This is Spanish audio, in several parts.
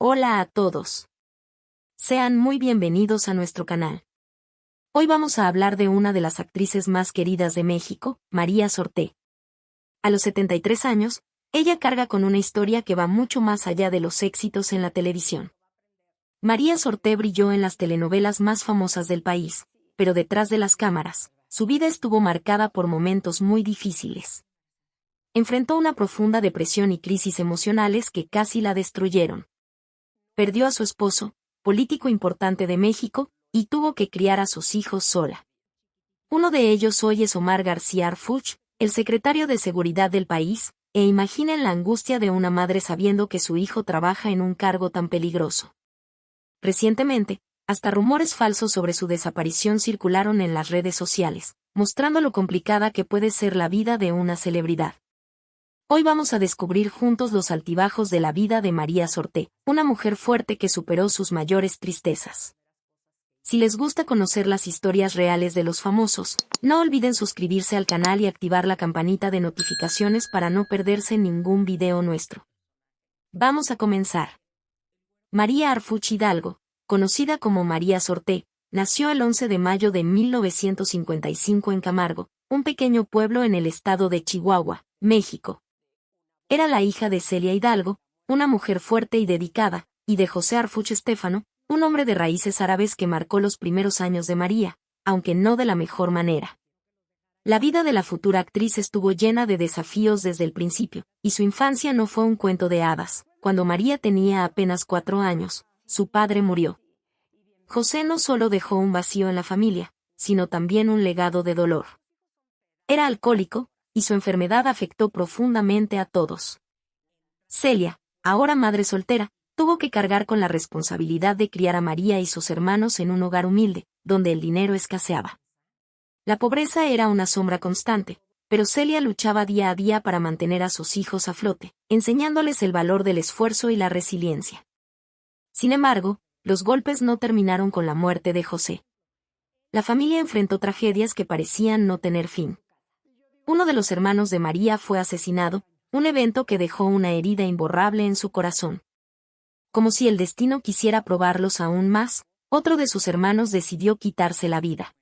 Hola a todos. Sean muy bienvenidos a nuestro canal. Hoy vamos a hablar de una de las actrices más queridas de México, María Sorté. A los 73 años, ella carga con una historia que va mucho más allá de los éxitos en la televisión. María Sorté brilló en las telenovelas más famosas del país, pero detrás de las cámaras, su vida estuvo marcada por momentos muy difíciles. Enfrentó una profunda depresión y crisis emocionales que casi la destruyeron. Perdió a su esposo, político importante de México, y tuvo que criar a sus hijos sola. Uno de ellos hoy es Omar García Harfuch, el secretario de Seguridad del país, e imaginen la angustia de una madre sabiendo que su hijo trabaja en un cargo tan peligroso. Recientemente, hasta rumores falsos sobre su desaparición circularon en las redes sociales, mostrando lo complicada que puede ser la vida de una celebridad. Hoy vamos a descubrir juntos los altibajos de la vida de María Sorté, una mujer fuerte que superó sus mayores tristezas. Si les gusta conocer las historias reales de los famosos, no olviden suscribirse al canal y activar la campanita de notificaciones para no perderse ningún video nuestro. Vamos a comenzar. María Harfuch Hidalgo, conocida como María Sorté, nació el 11 de mayo de 1955 en Camargo, un pequeño pueblo en el estado de Chihuahua, México. Era la hija de Celia Hidalgo, una mujer fuerte y dedicada, y de José Harfuch Estéfano, un hombre de raíces árabes que marcó los primeros años de María, aunque no de la mejor manera. La vida de la futura actriz estuvo llena de desafíos desde el principio, y su infancia no fue un cuento de hadas. Cuando María tenía apenas 4 años, su padre murió. José no solo dejó un vacío en la familia, sino también un legado de dolor. Era alcohólico, y su enfermedad afectó profundamente a todos. Celia, ahora madre soltera, tuvo que cargar con la responsabilidad de criar a María y sus hermanos en un hogar humilde, donde el dinero escaseaba. La pobreza era una sombra constante, pero Celia luchaba día a día para mantener a sus hijos a flote, enseñándoles el valor del esfuerzo y la resiliencia. Sin embargo, los golpes no terminaron con la muerte de José. La familia enfrentó tragedias que parecían no tener fin. Uno de los hermanos de María fue asesinado, un evento que dejó una herida imborrable en su corazón. Como si el destino quisiera probarlos aún más, otro de sus hermanos decidió quitarse la vida.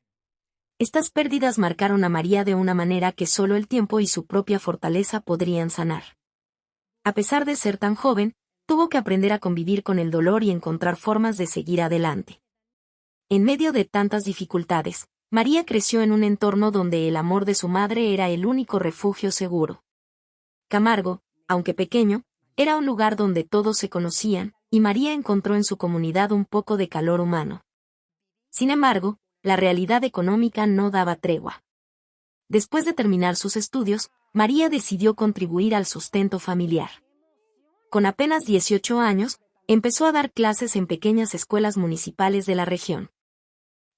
Estas pérdidas marcaron a María de una manera que solo el tiempo y su propia fortaleza podrían sanar. A pesar de ser tan joven, tuvo que aprender a convivir con el dolor y encontrar formas de seguir adelante. En medio de tantas dificultades, María creció en un entorno donde el amor de su madre era el único refugio seguro. Camargo, aunque pequeño, era un lugar donde todos se conocían, y María encontró en su comunidad un poco de calor humano. Sin embargo, la realidad económica no daba tregua. Después de terminar sus estudios, María decidió contribuir al sustento familiar. Con apenas 18 años, empezó a dar clases en pequeñas escuelas municipales de la región.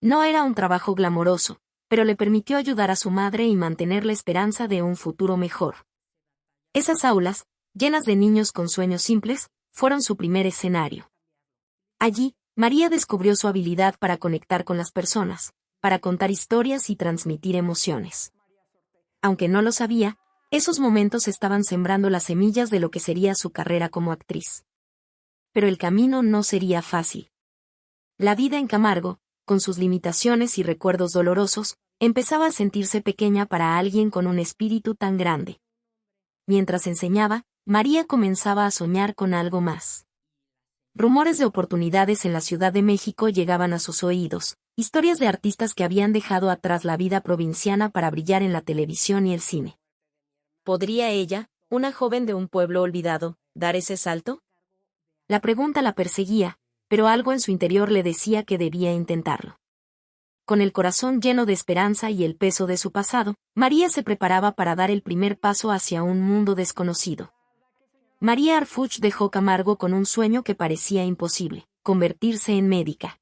No era un trabajo glamoroso, pero le permitió ayudar a su madre y mantener la esperanza de un futuro mejor. Esas aulas, llenas de niños con sueños simples, fueron su primer escenario. Allí, María descubrió su habilidad para conectar con las personas, para contar historias y transmitir emociones. Aunque no lo sabía, esos momentos estaban sembrando las semillas de lo que sería su carrera como actriz. Pero el camino no sería fácil. La vida en Camargo, con sus limitaciones y recuerdos dolorosos, empezaba a sentirse pequeña para alguien con un espíritu tan grande. Mientras enseñaba, María comenzaba a soñar con algo más. Rumores de oportunidades en la Ciudad de México llegaban a sus oídos, historias de artistas que habían dejado atrás la vida provinciana para brillar en la televisión y el cine. ¿Podría ella, una joven de un pueblo olvidado, dar ese salto? La pregunta la perseguía, pero algo en su interior le decía que debía intentarlo. Con el corazón lleno de esperanza y el peso de su pasado, María se preparaba para dar el primer paso hacia un mundo desconocido. María Harfuch dejó Camargo con un sueño que parecía imposible: convertirse en médica.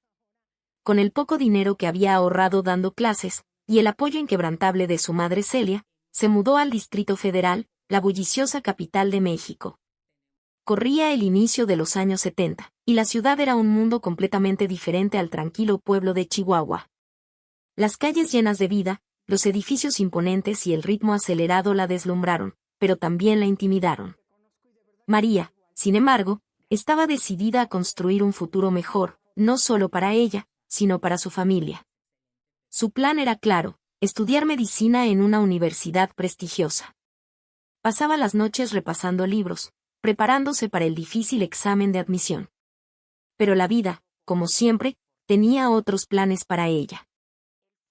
Con el poco dinero que había ahorrado dando clases, y el apoyo inquebrantable de su madre Celia, se mudó al Distrito Federal, la bulliciosa capital de México. Corría el inicio de los años 70, y la ciudad era un mundo completamente diferente al tranquilo pueblo de Chihuahua. Las calles llenas de vida, los edificios imponentes y el ritmo acelerado la deslumbraron, pero también la intimidaron. María, sin embargo, Estaba decidida a construir un futuro mejor, no solo para ella, sino para su familia. Su plan era claro: estudiar medicina en una universidad prestigiosa. Pasaba las noches repasando libros, preparándose para el difícil examen de admisión. Pero la vida, como siempre, tenía otros planes para ella.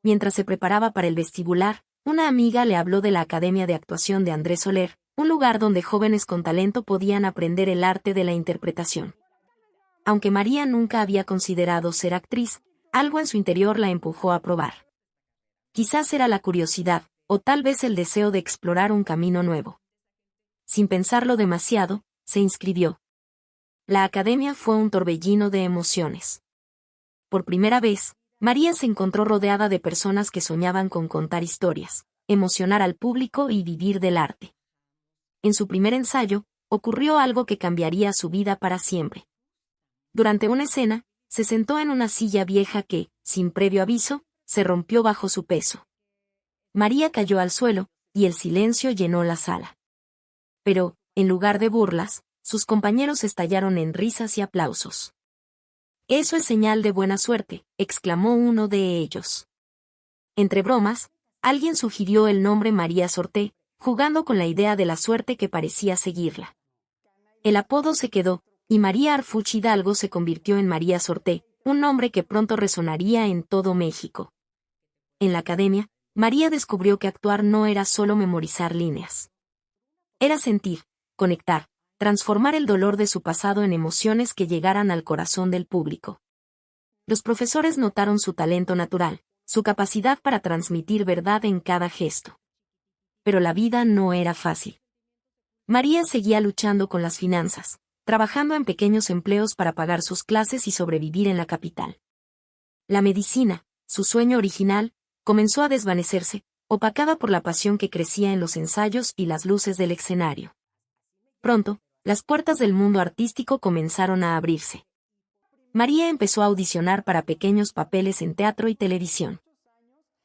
Mientras se preparaba para el vestibular, una amiga le habló de la Academia de Actuación de Andrés Soler, un lugar donde jóvenes con talento podían aprender el arte de la interpretación. Aunque María nunca había considerado ser actriz, algo en su interior la empujó a probar. Quizás era la curiosidad, o tal vez el deseo de explorar un camino nuevo. Sin pensarlo demasiado, se inscribió. La academia fue un torbellino de emociones. Por primera vez, María se encontró rodeada de personas que soñaban con contar historias, emocionar al público y vivir del arte. En su primer ensayo, ocurrió algo que cambiaría su vida para siempre. Durante una escena, se sentó en una silla vieja que, sin previo aviso, se rompió bajo su peso. María cayó al suelo, y el silencio llenó la sala. Pero, en lugar de burlas, sus compañeros estallaron en risas y aplausos. «Eso es señal de buena suerte», exclamó uno de ellos. Entre bromas, alguien sugirió el nombre María Sorté, jugando con la idea de la suerte que parecía seguirla. El apodo se quedó, y María Arfuch Hidalgo se convirtió en María Sorté, un nombre que pronto resonaría en todo México. En la academia, María descubrió que actuar no era solo memorizar líneas. Era sentir, conectar, transformar el dolor de su pasado en emociones que llegaran al corazón del público. Los profesores notaron su talento natural, su capacidad para transmitir verdad en cada gesto. Pero la vida no era fácil. María seguía luchando con las finanzas, trabajando en pequeños empleos para pagar sus clases y sobrevivir en la capital. La medicina, su sueño original, comenzó a desvanecerse, opacada por la pasión que crecía en los ensayos y las luces del escenario. Pronto, las puertas del mundo artístico comenzaron a abrirse. María empezó a audicionar para pequeños papeles en teatro y televisión.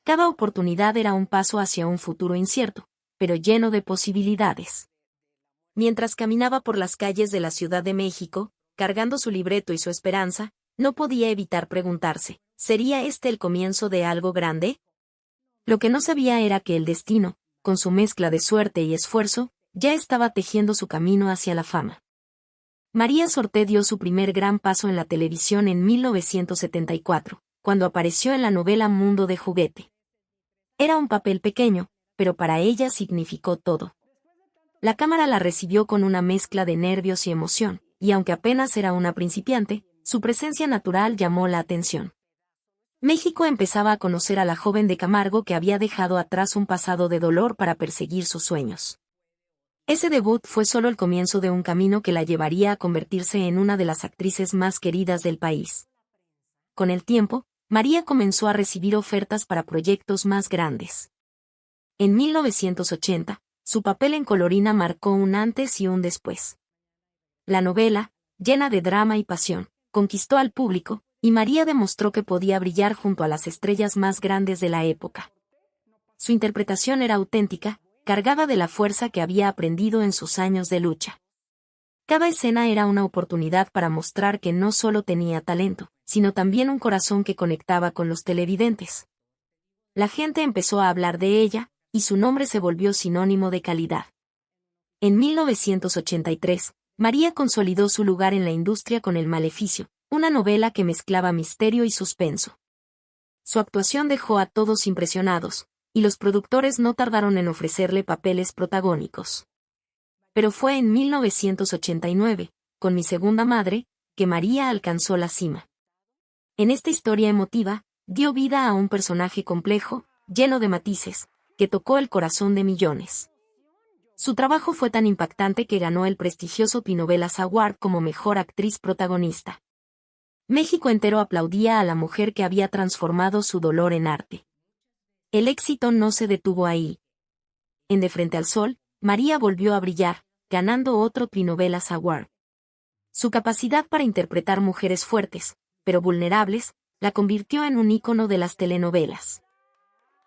Cada oportunidad era un paso hacia un futuro incierto, pero lleno de posibilidades. Mientras caminaba por las calles de la Ciudad de México, cargando su libreto y su esperanza, no podía evitar preguntarse: ¿sería este el comienzo de algo grande? Lo que no sabía era que el destino, con su mezcla de suerte y esfuerzo, ya estaba tejiendo su camino hacia la fama. María Sorté dio su primer gran paso en la televisión en 1974, cuando apareció en la novela Mundo de Juguete. Era un papel pequeño, pero para ella significó todo. La cámara la recibió con una mezcla de nervios y emoción, y aunque apenas era una principiante, su presencia natural llamó la atención. México empezaba a conocer a la joven de Camargo que había dejado atrás un pasado de dolor para perseguir sus sueños. Ese debut fue solo el comienzo de un camino que la llevaría a convertirse en una de las actrices más queridas del país. Con el tiempo, María comenzó a recibir ofertas para proyectos más grandes. En 1980, su papel en Colorina marcó un antes y un después. La novela, llena de drama y pasión, conquistó al público, y María demostró que podía brillar junto a las estrellas más grandes de la época. Su interpretación era auténtica, cargada de la fuerza que había aprendido en sus años de lucha. Cada escena era una oportunidad para mostrar que no solo tenía talento, sino también un corazón que conectaba con los televidentes. La gente empezó a hablar de ella, y su nombre se volvió sinónimo de calidad. En 1983, María consolidó su lugar en la industria con El Maleficio, una novela que mezclaba misterio y suspenso. Su actuación dejó a todos impresionados, y los productores no tardaron en ofrecerle papeles protagónicos. Pero fue en 1989, con Mi segunda madre, que María alcanzó la cima. En esta historia emotiva, dio vida a un personaje complejo, lleno de matices, que tocó el corazón de millones. Su trabajo fue tan impactante que ganó el prestigioso Pinovelas Award como mejor actriz protagonista. México entero aplaudía a la mujer que había transformado su dolor en arte. El éxito no se detuvo ahí. En De frente al sol, María volvió a brillar, ganando otro Pinovelas Award. Su capacidad para interpretar mujeres fuertes, pero vulnerables, la convirtió en un ícono de las telenovelas.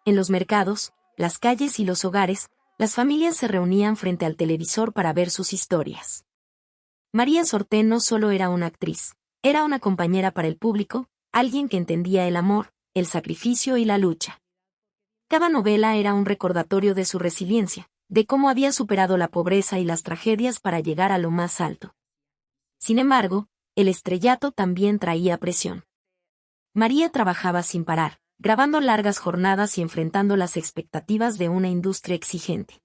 En los mercados, las calles y los hogares, las familias se reunían frente al televisor para ver sus historias. María Sorté no solo era una actriz, era una compañera para el público, alguien que entendía el amor, el sacrificio y la lucha. Cada novela era un recordatorio de su resiliencia, de cómo había superado la pobreza y las tragedias para llegar a lo más alto. Sin embargo, el estrellato también traía presión. María trabajaba sin parar, grabando largas jornadas y enfrentando las expectativas de una industria exigente.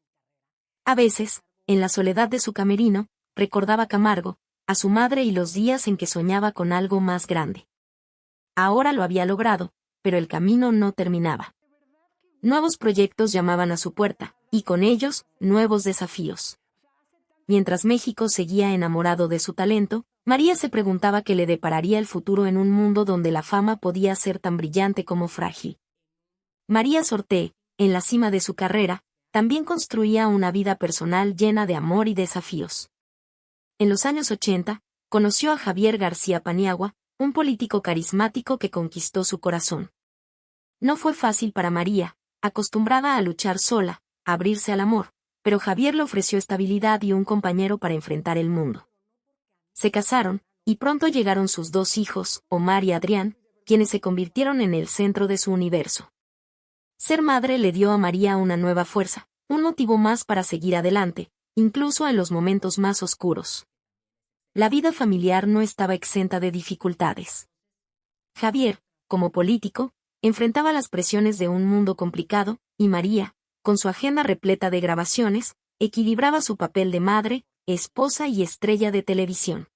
A veces, en la soledad de su camerino, recordaba a Camargo, a su madre y los días en que soñaba con algo más grande. Ahora lo había logrado, pero el camino no terminaba. Nuevos proyectos llamaban a su puerta, y con ellos, nuevos desafíos. Mientras México seguía enamorado de su talento, María se preguntaba qué le depararía el futuro en un mundo donde la fama podía ser tan brillante como frágil. María Sorté, en la cima de su carrera, también construía una vida personal llena de amor y desafíos. En los años 80, conoció a Javier García Paniagua, un político carismático que conquistó su corazón. No fue fácil para María, acostumbrada a luchar sola, a abrirse al amor, pero Javier le ofreció estabilidad y un compañero para enfrentar el mundo. Se casaron, y pronto llegaron sus dos hijos, Omar y Adrián, quienes se convirtieron en el centro de su universo. Ser madre le dio a María una nueva fuerza, un motivo más para seguir adelante, incluso en los momentos más oscuros. La vida familiar no estaba exenta de dificultades. Javier, como político, enfrentaba las presiones de un mundo complicado, y María, con su agenda repleta de grabaciones, equilibraba su papel de madre, esposa y estrella de televisión.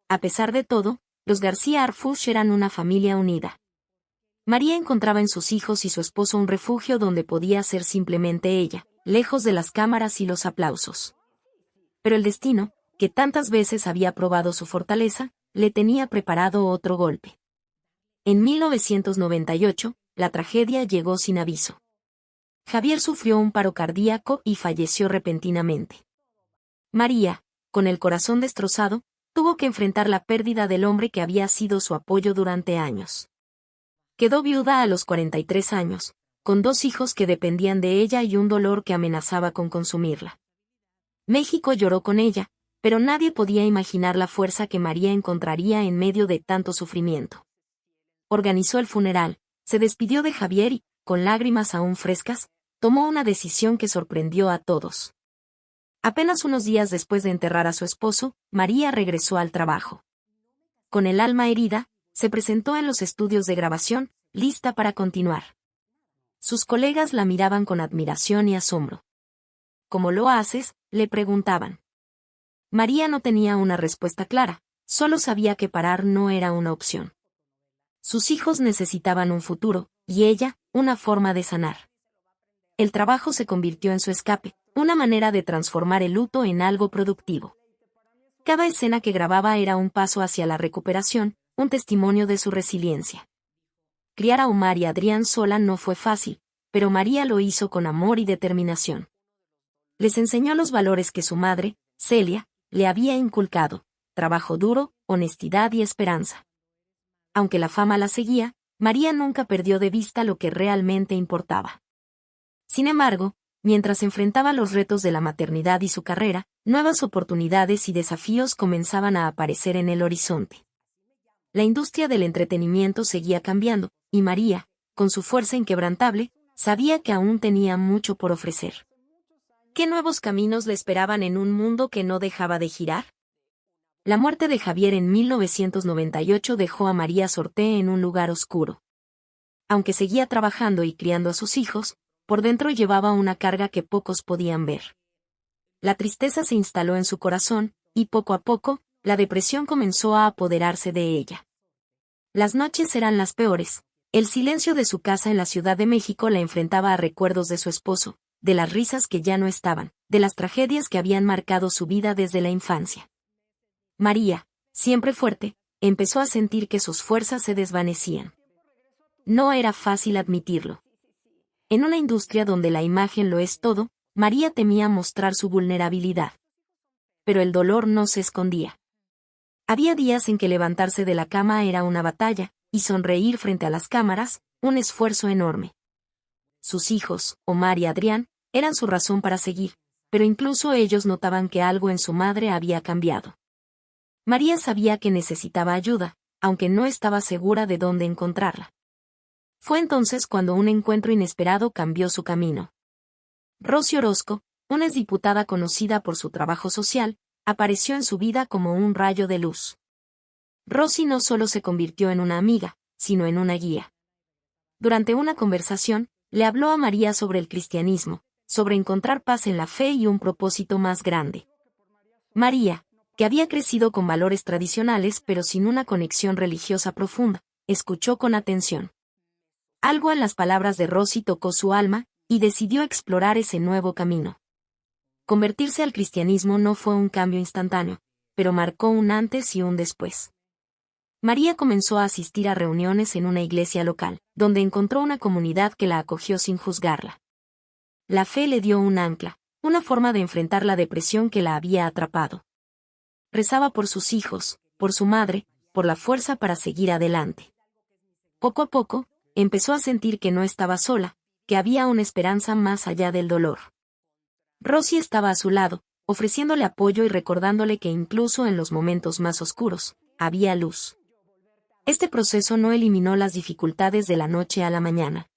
A pesar de todo, los García Arfush eran una familia unida. María encontraba en sus hijos y su esposo un refugio donde podía ser simplemente ella, lejos de las cámaras y los aplausos. Pero el destino, que tantas veces había probado su fortaleza, le tenía preparado otro golpe. En 1998, la tragedia llegó sin aviso. Javier sufrió un paro cardíaco y falleció repentinamente. María, con el corazón destrozado, tuvo que enfrentar la pérdida del hombre que había sido su apoyo durante años. Quedó viuda a los 43 años, con dos hijos que dependían de ella y un dolor que amenazaba con consumirla. México lloró con ella, pero nadie podía imaginar la fuerza que María encontraría en medio de tanto sufrimiento. Organizó el funeral, se despidió de Javier y, con lágrimas aún frescas, tomó una decisión que sorprendió a todos. Apenas unos días después de enterrar a su esposo, María regresó al trabajo. Con el alma herida, se presentó en los estudios de grabación, lista para continuar. Sus colegas la miraban con admiración y asombro. ¿Cómo lo haces?, le preguntaban. María no tenía una respuesta clara, solo sabía que parar no era una opción. Sus hijos necesitaban un futuro, y ella, una forma de sanar. El trabajo se convirtió en su escape, una manera de transformar el luto en algo productivo. Cada escena que grababa era un paso hacia la recuperación, un testimonio de su resiliencia. Criar a Omar y Adrián sola no fue fácil, pero María lo hizo con amor y determinación. Les enseñó los valores que su madre, Celia, le había inculcado: trabajo duro, honestidad y esperanza. Aunque la fama la seguía, María nunca perdió de vista lo que realmente importaba. Sin embargo, mientras enfrentaba los retos de la maternidad y su carrera, nuevas oportunidades y desafíos comenzaban a aparecer en el horizonte. La industria del entretenimiento seguía cambiando, y María, con su fuerza inquebrantable, sabía que aún tenía mucho por ofrecer. ¿Qué nuevos caminos le esperaban en un mundo que no dejaba de girar? La muerte de Javier en 1998 dejó a María Sorté en un lugar oscuro. Aunque seguía trabajando y criando a sus hijos, por dentro llevaba una carga que pocos podían ver. La tristeza se instaló en su corazón, y poco a poco, la depresión comenzó a apoderarse de ella. Las noches eran las peores. El silencio de su casa en la Ciudad de México la enfrentaba a recuerdos de su esposo, de las risas que ya no estaban, de las tragedias que habían marcado su vida desde la infancia. María, siempre fuerte, empezó a sentir que sus fuerzas se desvanecían. No era fácil admitirlo. En una industria donde la imagen lo es todo, María temía mostrar su vulnerabilidad. Pero el dolor no se escondía. Había días en que levantarse de la cama era una batalla, y sonreír frente a las cámaras, un esfuerzo enorme. Sus hijos, Omar y Adrián, eran su razón para seguir, pero incluso ellos notaban que algo en su madre había cambiado. María sabía que necesitaba ayuda, aunque no estaba segura de dónde encontrarla. Fue entonces cuando un encuentro inesperado cambió su camino. Rosy Orozco, una exdiputada conocida por su trabajo social, apareció en su vida como un rayo de luz. Rosy no solo se convirtió en una amiga, sino en una guía. Durante una conversación, le habló a María sobre el cristianismo, sobre encontrar paz en la fe y un propósito más grande. María, que había crecido con valores tradicionales pero sin una conexión religiosa profunda, escuchó con atención. Algo en las palabras de Rosy tocó su alma, y decidió explorar ese nuevo camino. Convertirse al cristianismo no fue un cambio instantáneo, pero marcó un antes y un después. María comenzó a asistir a reuniones en una iglesia local, donde encontró una comunidad que la acogió sin juzgarla. La fe le dio un ancla, una forma de enfrentar la depresión que la había atrapado. Rezaba por sus hijos, por su madre, por la fuerza para seguir adelante. Poco a poco, empezó a sentir que no estaba sola, que había una esperanza más allá del dolor. Rosy estaba a su lado, ofreciéndole apoyo y recordándole que incluso en los momentos más oscuros, había luz. Este proceso no eliminó las dificultades de la noche a la mañana.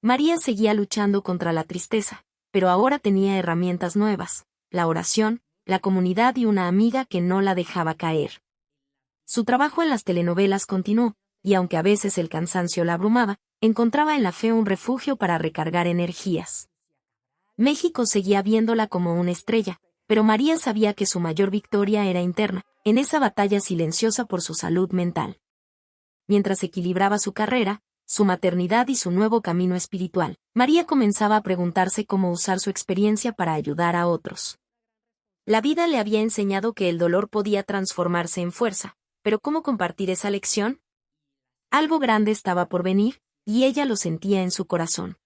María seguía luchando contra la tristeza, pero ahora tenía herramientas nuevas, la oración, la comunidad y una amiga que no la dejaba caer. Su trabajo en las telenovelas continuó, y aunque a veces el cansancio la abrumaba, encontraba en la fe un refugio para recargar energías. México seguía viéndola como una estrella, pero María sabía que su mayor victoria era interna, en esa batalla silenciosa por su salud mental. Mientras equilibraba su carrera, su maternidad y su nuevo camino espiritual, María comenzaba a preguntarse cómo usar su experiencia para ayudar a otros. La vida le había enseñado que el dolor podía transformarse en fuerza, pero ¿cómo compartir esa lección? Algo grande estaba por venir, y ella lo sentía en su corazón.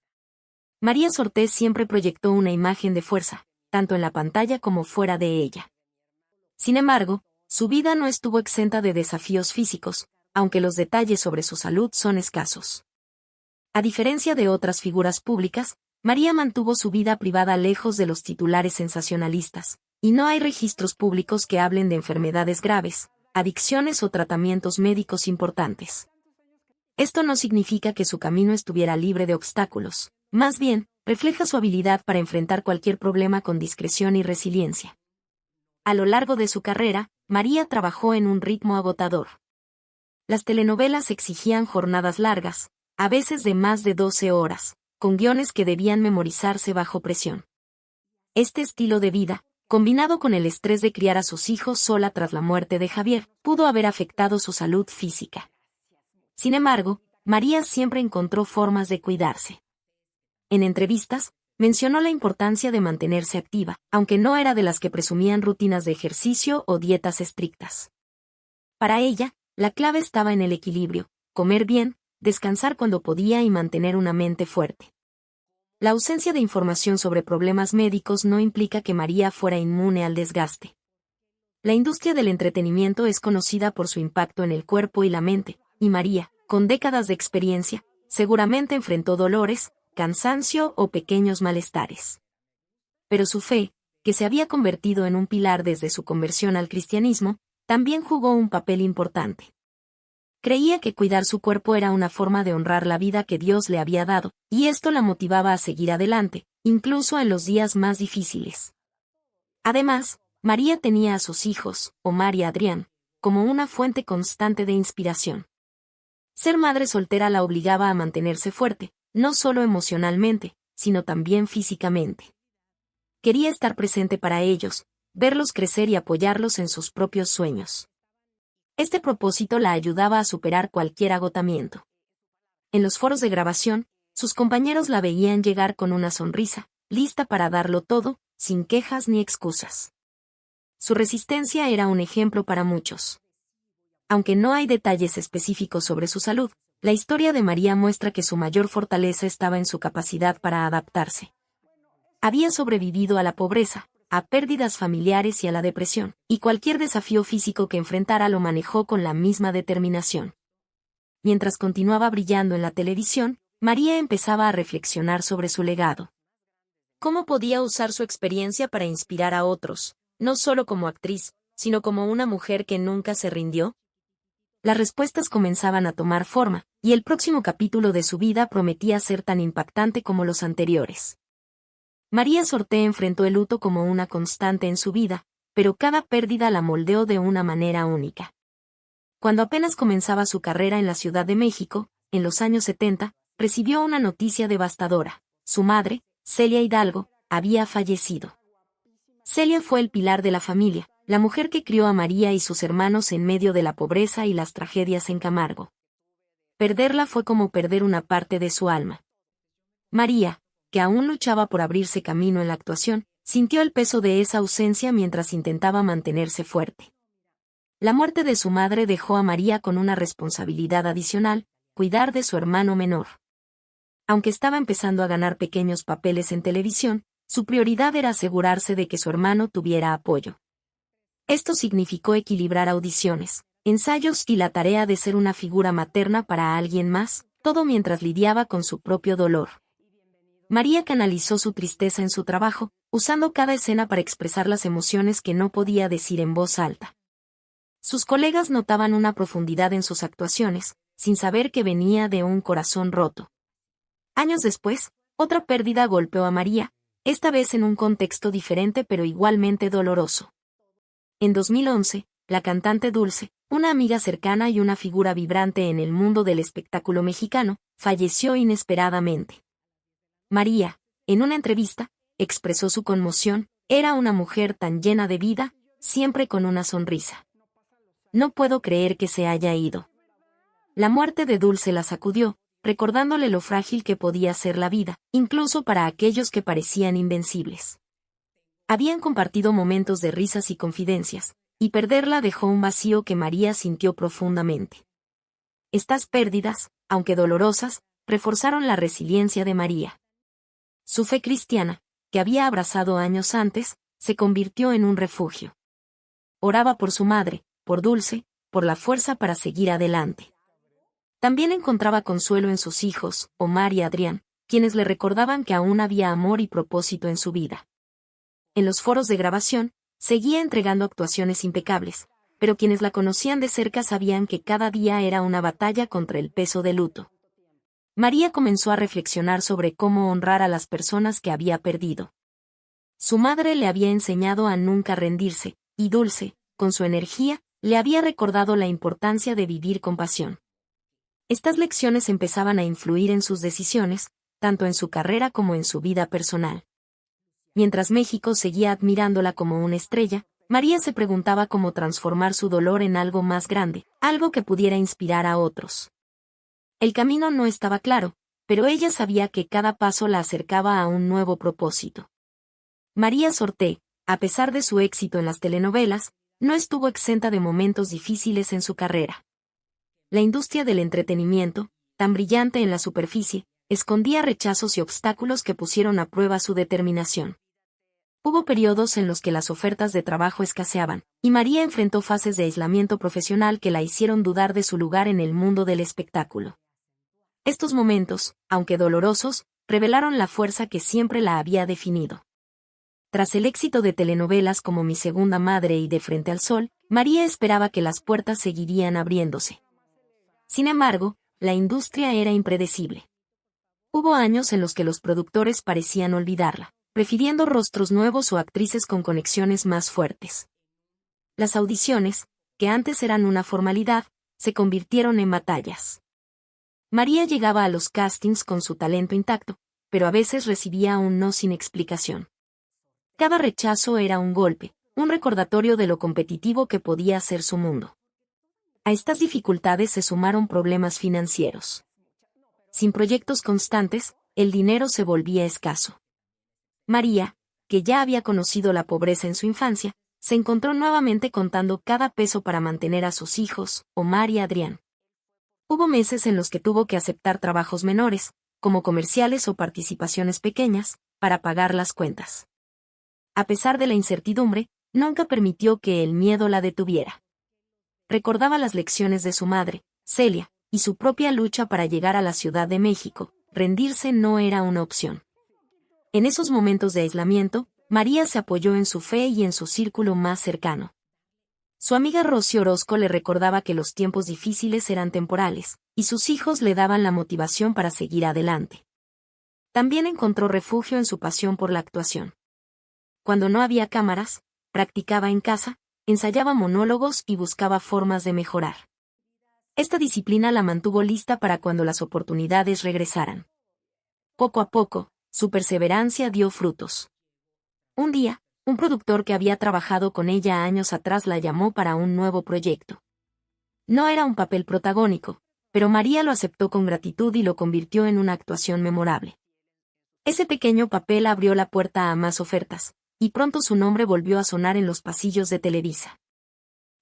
María Sortés siempre proyectó una imagen de fuerza, tanto en la pantalla como fuera de ella. Sin embargo, su vida no estuvo exenta de desafíos físicos, aunque los detalles sobre su salud son escasos. A diferencia de otras figuras públicas, María mantuvo su vida privada lejos de los titulares sensacionalistas, y no hay registros públicos que hablen de enfermedades graves, adicciones o tratamientos médicos importantes. Esto no significa que su camino estuviera libre de obstáculos, más bien, refleja su habilidad para enfrentar cualquier problema con discreción y resiliencia. A lo largo de su carrera, María trabajó en un ritmo agotador. Las telenovelas exigían jornadas largas, a veces de más de 12 horas, con guiones que debían memorizarse bajo presión. Este estilo de vida, combinado con el estrés de criar a sus hijos sola tras la muerte de Javier, pudo haber afectado su salud física. Sin embargo, María siempre encontró formas de cuidarse. En entrevistas, mencionó la importancia de mantenerse activa, aunque no era de las que presumían rutinas de ejercicio o dietas estrictas. Para ella, la clave estaba en el equilibrio, comer bien, descansar cuando podía y mantener una mente fuerte. La ausencia de información sobre problemas médicos no implica que María fuera inmune al desgaste. La industria del entretenimiento es conocida por su impacto en el cuerpo y la mente, y María, con décadas de experiencia, seguramente enfrentó dolores, cansancio o pequeños malestares. Pero su fe, que se había convertido en un pilar desde su conversión al cristianismo, también jugó un papel importante. Creía que cuidar su cuerpo era una forma de honrar la vida que Dios le había dado, y esto la motivaba a seguir adelante, incluso en los días más difíciles. Además, María tenía a sus hijos, Omar y Adrián, como una fuente constante de inspiración. Ser madre soltera la obligaba a mantenerse fuerte, no solo emocionalmente, sino también físicamente. Quería estar presente para ellos, verlos crecer y apoyarlos en sus propios sueños. Este propósito la ayudaba a superar cualquier agotamiento. En los foros de grabación, sus compañeros la veían llegar con una sonrisa, lista para darlo todo, sin quejas ni excusas. Su resistencia era un ejemplo para muchos. Aunque no hay detalles específicos sobre su salud, la historia de María muestra que su mayor fortaleza estaba en su capacidad para adaptarse. Había sobrevivido a la pobreza, a pérdidas familiares y a la depresión, y cualquier desafío físico que enfrentara lo manejó con la misma determinación. Mientras continuaba brillando en la televisión, María empezaba a reflexionar sobre su legado. ¿Cómo podía usar su experiencia para inspirar a otros, no solo como actriz, sino como una mujer que nunca se rindió? Las respuestas comenzaban a tomar forma, y el próximo capítulo de su vida prometía ser tan impactante como los anteriores. María Sorté enfrentó el luto como una constante en su vida, pero cada pérdida la moldeó de una manera única. Cuando apenas comenzaba su carrera en la Ciudad de México, en los años 70, recibió una noticia devastadora. Su madre, Celia Hidalgo, había fallecido. Celia fue el pilar de la familia, la mujer que crió a María y sus hermanos en medio de la pobreza y las tragedias en Camargo. Perderla fue como perder una parte de su alma. María, que aún luchaba por abrirse camino en la actuación, sintió el peso de esa ausencia mientras intentaba mantenerse fuerte. La muerte de su madre dejó a María con una responsabilidad adicional: cuidar de su hermano menor. Aunque estaba empezando a ganar pequeños papeles en televisión, su prioridad era asegurarse de que su hermano tuviera apoyo. Esto significó equilibrar audiciones, ensayos y la tarea de ser una figura materna para alguien más, todo mientras lidiaba con su propio dolor. María canalizó su tristeza en su trabajo, usando cada escena para expresar las emociones que no podía decir en voz alta. Sus colegas notaban una profundidad en sus actuaciones, sin saber que venía de un corazón roto. Años después, otra pérdida golpeó a María, esta vez en un contexto diferente pero igualmente doloroso. En 2011, la cantante Dulce, una amiga cercana y una figura vibrante en el mundo del espectáculo mexicano, falleció inesperadamente. María, en una entrevista, expresó su conmoción: era una mujer tan llena de vida, siempre con una sonrisa. No puedo creer que se haya ido. La muerte de Dulce la sacudió, recordándole lo frágil que podía ser la vida, incluso para aquellos que parecían invencibles. Habían compartido momentos de risas y confidencias, y perderla dejó un vacío que María sintió profundamente. Estas pérdidas, aunque dolorosas, reforzaron la resiliencia de María. Su fe cristiana, que había abrazado años antes, se convirtió en un refugio. Oraba por su madre, por Dulce, por la fuerza para seguir adelante. También encontraba consuelo en sus hijos, Omar y Adrián, quienes le recordaban que aún había amor y propósito en su vida. En los foros de grabación, seguía entregando actuaciones impecables, pero quienes la conocían de cerca sabían que cada día era una batalla contra el peso del luto. María comenzó a reflexionar sobre cómo honrar a las personas que había perdido. Su madre le había enseñado a nunca rendirse, y Dulce, con su energía, le había recordado la importancia de vivir con pasión. Estas lecciones empezaban a influir en sus decisiones, tanto en su carrera como en su vida personal. Mientras México seguía admirándola como una estrella, María se preguntaba cómo transformar su dolor en algo más grande, algo que pudiera inspirar a otros. El camino no estaba claro, pero ella sabía que cada paso la acercaba a un nuevo propósito. María Sorté, a pesar de su éxito en las telenovelas, no estuvo exenta de momentos difíciles en su carrera. La industria del entretenimiento, tan brillante en la superficie, escondía rechazos y obstáculos que pusieron a prueba su determinación. Hubo periodos en los que las ofertas de trabajo escaseaban, y María enfrentó fases de aislamiento profesional que la hicieron dudar de su lugar en el mundo del espectáculo. Estos momentos, aunque dolorosos, revelaron la fuerza que siempre la había definido. Tras el éxito de telenovelas como Mi Segunda Madre y De Frente al Sol, María esperaba que las puertas seguirían abriéndose. Sin embargo, la industria era impredecible. Hubo años en los que los productores parecían olvidarla, prefiriendo rostros nuevos o actrices con conexiones más fuertes. Las audiciones, que antes eran una formalidad, se convirtieron en batallas. María llegaba a los castings con su talento intacto, pero a veces recibía un no sin explicación. Cada rechazo era un golpe, un recordatorio de lo competitivo que podía ser su mundo. A estas dificultades se sumaron problemas financieros. Sin proyectos constantes, el dinero se volvía escaso. María, que ya había conocido la pobreza en su infancia, se encontró nuevamente contando cada peso para mantener a sus hijos, Omar y Adrián. Hubo meses en los que tuvo que aceptar trabajos menores, como comerciales o participaciones pequeñas, para pagar las cuentas. A pesar de la incertidumbre, nunca permitió que el miedo la detuviera. Recordaba las lecciones de su madre, Celia, y su propia lucha para llegar a la Ciudad de México. Rendirse no era una opción. En esos momentos de aislamiento, María se apoyó en su fe y en su círculo más cercano. Su amiga Rosy Orozco le recordaba que los tiempos difíciles eran temporales, y sus hijos le daban la motivación para seguir adelante. También encontró refugio en su pasión por la actuación. Cuando no había cámaras, practicaba en casa, ensayaba monólogos y buscaba formas de mejorar. Esta disciplina la mantuvo lista para cuando las oportunidades regresaran. Poco a poco, su perseverancia dio frutos. Un día, un productor que había trabajado con ella años atrás la llamó para un nuevo proyecto. No era un papel protagónico, pero María lo aceptó con gratitud y lo convirtió en una actuación memorable. Ese pequeño papel abrió la puerta a más ofertas, y pronto su nombre volvió a sonar en los pasillos de Televisa.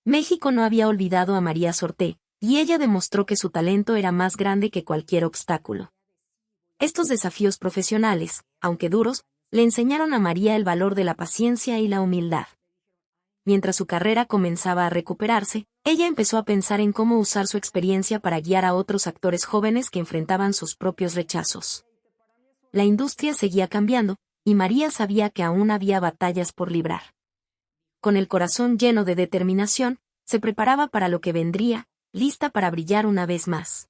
México no había olvidado a María Sorté, y ella demostró que su talento era más grande que cualquier obstáculo. Estos desafíos profesionales, aunque duros, le enseñaron a María el valor de la paciencia y la humildad. Mientras su carrera comenzaba a recuperarse, ella empezó a pensar en cómo usar su experiencia para guiar a otros actores jóvenes que enfrentaban sus propios rechazos. La industria seguía cambiando, y María sabía que aún había batallas por librar. Con el corazón lleno de determinación, se preparaba para lo que vendría, lista para brillar una vez más.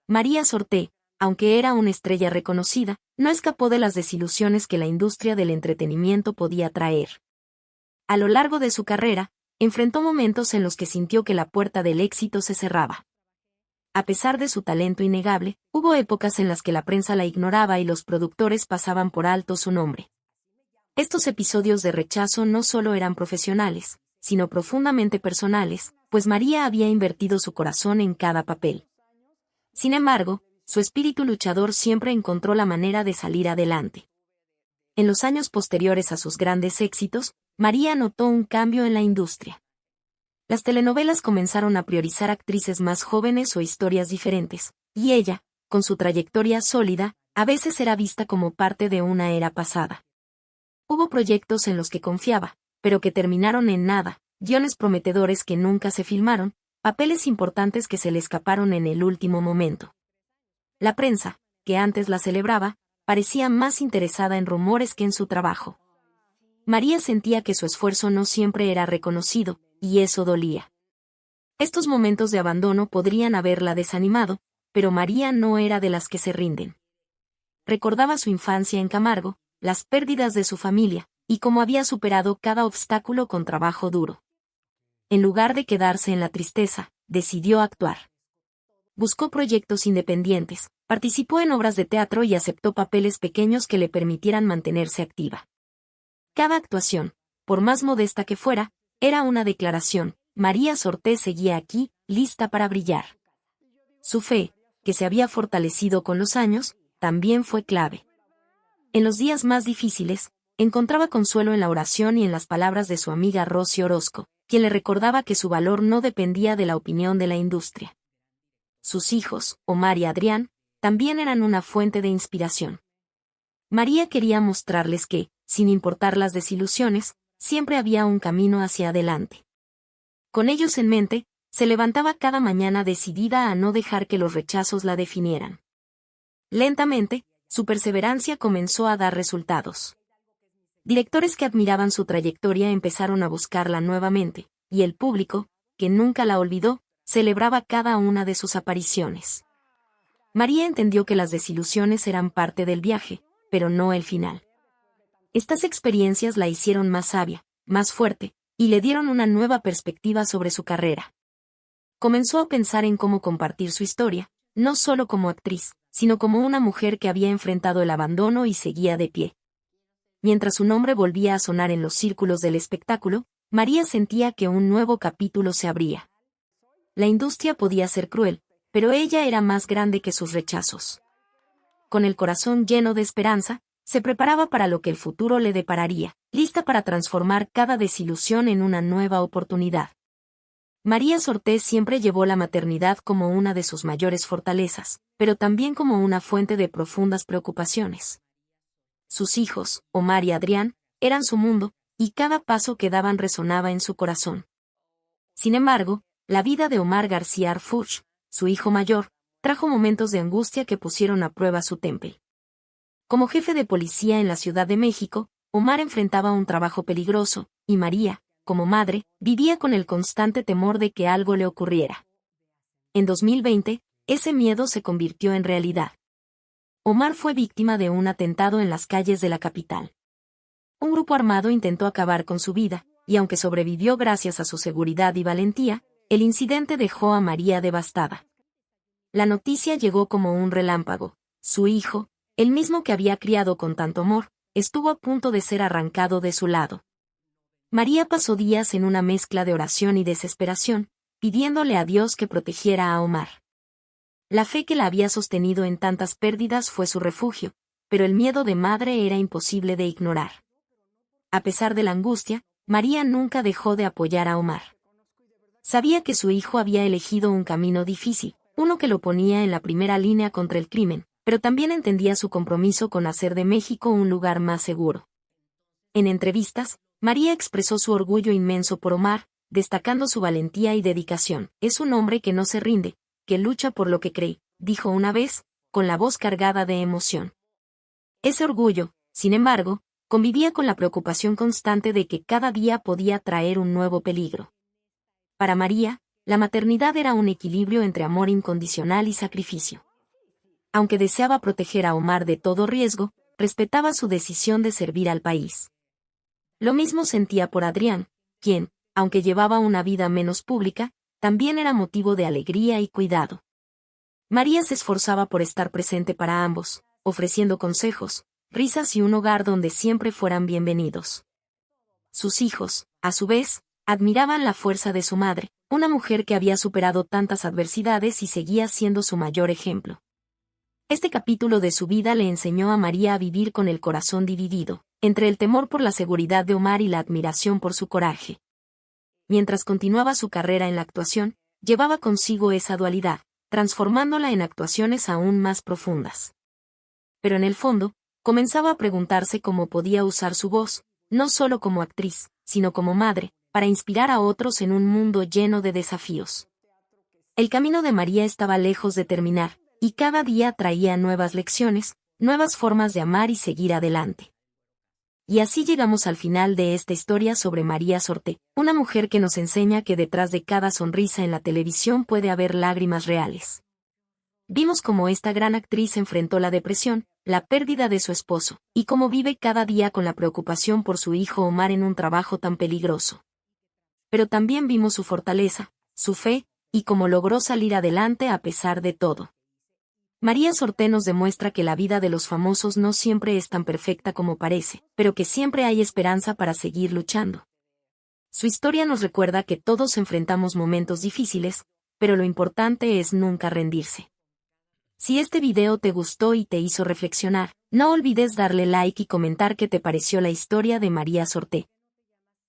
María Sorté, aunque era una estrella reconocida, no escapó de las desilusiones que la industria del entretenimiento podía traer. A lo largo de su carrera, enfrentó momentos en los que sintió que la puerta del éxito se cerraba. A pesar de su talento innegable, hubo épocas en las que la prensa la ignoraba y los productores pasaban por alto su nombre. Estos episodios de rechazo no solo eran profesionales, sino profundamente personales, pues María había invertido su corazón en cada papel. Sin embargo, su espíritu luchador siempre encontró la manera de salir adelante. En los años posteriores a sus grandes éxitos, María notó un cambio en la industria. Las telenovelas comenzaron a priorizar actrices más jóvenes o historias diferentes, y ella, con su trayectoria sólida, a veces era vista como parte de una era pasada. Hubo proyectos en los que confiaba, pero que terminaron en nada, guiones prometedores que nunca se filmaron, papeles importantes que se le escaparon en el último momento. La prensa, que antes la celebraba, parecía más interesada en rumores que en su trabajo. María sentía que su esfuerzo no siempre era reconocido, y eso dolía. Estos momentos de abandono podrían haberla desanimado, pero María no era de las que se rinden. Recordaba su infancia en Camargo, las pérdidas de su familia, y cómo había superado cada obstáculo con trabajo duro. En lugar de quedarse en la tristeza, decidió actuar. Buscó proyectos independientes, participó en obras de teatro y aceptó papeles pequeños que le permitieran mantenerse activa. Cada actuación, por más modesta que fuera, era una declaración: María Sorté seguía aquí, lista para brillar. Su fe, que se había fortalecido con los años, también fue clave. En los días más difíciles, encontraba consuelo en la oración y en las palabras de su amiga Rosy Orozco, quien le recordaba que su valor no dependía de la opinión de la industria. Sus hijos, Omar y Adrián, también eran una fuente de inspiración. María quería mostrarles que, sin importar las desilusiones, siempre había un camino hacia adelante. Con ellos en mente, se levantaba cada mañana decidida a no dejar que los rechazos la definieran. Lentamente, su perseverancia comenzó a dar resultados. Directores que admiraban su trayectoria empezaron a buscarla nuevamente, y el público, que nunca la olvidó, celebraba cada una de sus apariciones. María entendió que las desilusiones eran parte del viaje, pero no el final. Estas experiencias la hicieron más sabia, más fuerte, y le dieron una nueva perspectiva sobre su carrera. Comenzó a pensar en cómo compartir su historia, no solo como actriz, sino como una mujer que había enfrentado el abandono y seguía de pie. Mientras su nombre volvía a sonar en los círculos del espectáculo, María sentía que un nuevo capítulo se abría. La industria podía ser cruel, pero ella era más grande que sus rechazos. Con el corazón lleno de esperanza, se preparaba para lo que el futuro le depararía, lista para transformar cada desilusión en una nueva oportunidad. María Sorté siempre llevó la maternidad como una de sus mayores fortalezas, pero también como una fuente de profundas preocupaciones. Sus hijos, Omar y Adrián, eran su mundo, y cada paso que daban resonaba en su corazón. Sin embargo, la vida de Omar García Arfuch, su hijo mayor, trajo momentos de angustia que pusieron a prueba su temple. Como jefe de policía en la Ciudad de México, Omar enfrentaba un trabajo peligroso, y María, como madre, vivía con el constante temor de que algo le ocurriera. En 2020, ese miedo se convirtió en realidad. Omar fue víctima de un atentado en las calles de la capital. Un grupo armado intentó acabar con su vida, y aunque sobrevivió gracias a su seguridad y valentía, el incidente dejó a María devastada. La noticia llegó como un relámpago. Su hijo, el mismo que había criado con tanto amor, estuvo a punto de ser arrancado de su lado. María pasó días en una mezcla de oración y desesperación, pidiéndole a Dios que protegiera a Omar. La fe que la había sostenido en tantas pérdidas fue su refugio, pero el miedo de madre era imposible de ignorar. A pesar de la angustia, María nunca dejó de apoyar a Omar. Sabía que su hijo había elegido un camino difícil, uno que lo ponía en la primera línea contra el crimen, pero también entendía su compromiso con hacer de México un lugar más seguro. En entrevistas, María expresó su orgullo inmenso por Omar, destacando su valentía y dedicación. Es un hombre que no se rinde, que lucha por lo que cree, dijo una vez, con la voz cargada de emoción. Ese orgullo, sin embargo, convivía con la preocupación constante de que cada día podía traer un nuevo peligro. Para María, la maternidad era un equilibrio entre amor incondicional y sacrificio. Aunque deseaba proteger a Omar de todo riesgo, respetaba su decisión de servir al país. Lo mismo sentía por Adrián, quien, aunque llevaba una vida menos pública, también era motivo de alegría y cuidado. María se esforzaba por estar presente para ambos, ofreciendo consejos, risas y un hogar donde siempre fueran bienvenidos. Sus hijos, a su vez, admiraban la fuerza de su madre, una mujer que había superado tantas adversidades y seguía siendo su mayor ejemplo. Este capítulo de su vida le enseñó a María a vivir con el corazón dividido, entre el temor por la seguridad de Omar y la admiración por su coraje. Mientras continuaba su carrera en la actuación, llevaba consigo esa dualidad, transformándola en actuaciones aún más profundas. Pero en el fondo, comenzaba a preguntarse cómo podía usar su voz, no solo como actriz, sino como madre, para inspirar a otros en un mundo lleno de desafíos. El camino de María estaba lejos de terminar, y cada día traía nuevas lecciones, nuevas formas de amar y seguir adelante. Y así llegamos al final de esta historia sobre María Sorté, una mujer que nos enseña que detrás de cada sonrisa en la televisión puede haber lágrimas reales. Vimos cómo esta gran actriz enfrentó la depresión, la pérdida de su esposo, y cómo vive cada día con la preocupación por su hijo Omar en un trabajo tan peligroso. Pero también vimos su fortaleza, su fe, y cómo logró salir adelante a pesar de todo. María Sorté nos demuestra que la vida de los famosos no siempre es tan perfecta como parece, pero que siempre hay esperanza para seguir luchando. Su historia nos recuerda que todos enfrentamos momentos difíciles, pero lo importante es nunca rendirse. Si este video te gustó y te hizo reflexionar, no olvides darle like y comentar qué te pareció la historia de María Sorté.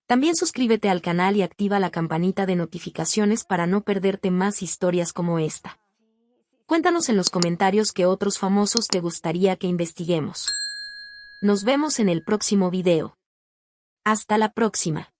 También suscríbete al canal y activa la campanita de notificaciones para no perderte más historias como esta. Cuéntanos en los comentarios qué otros famosos te gustaría que investiguemos. Nos vemos en el próximo video. Hasta la próxima.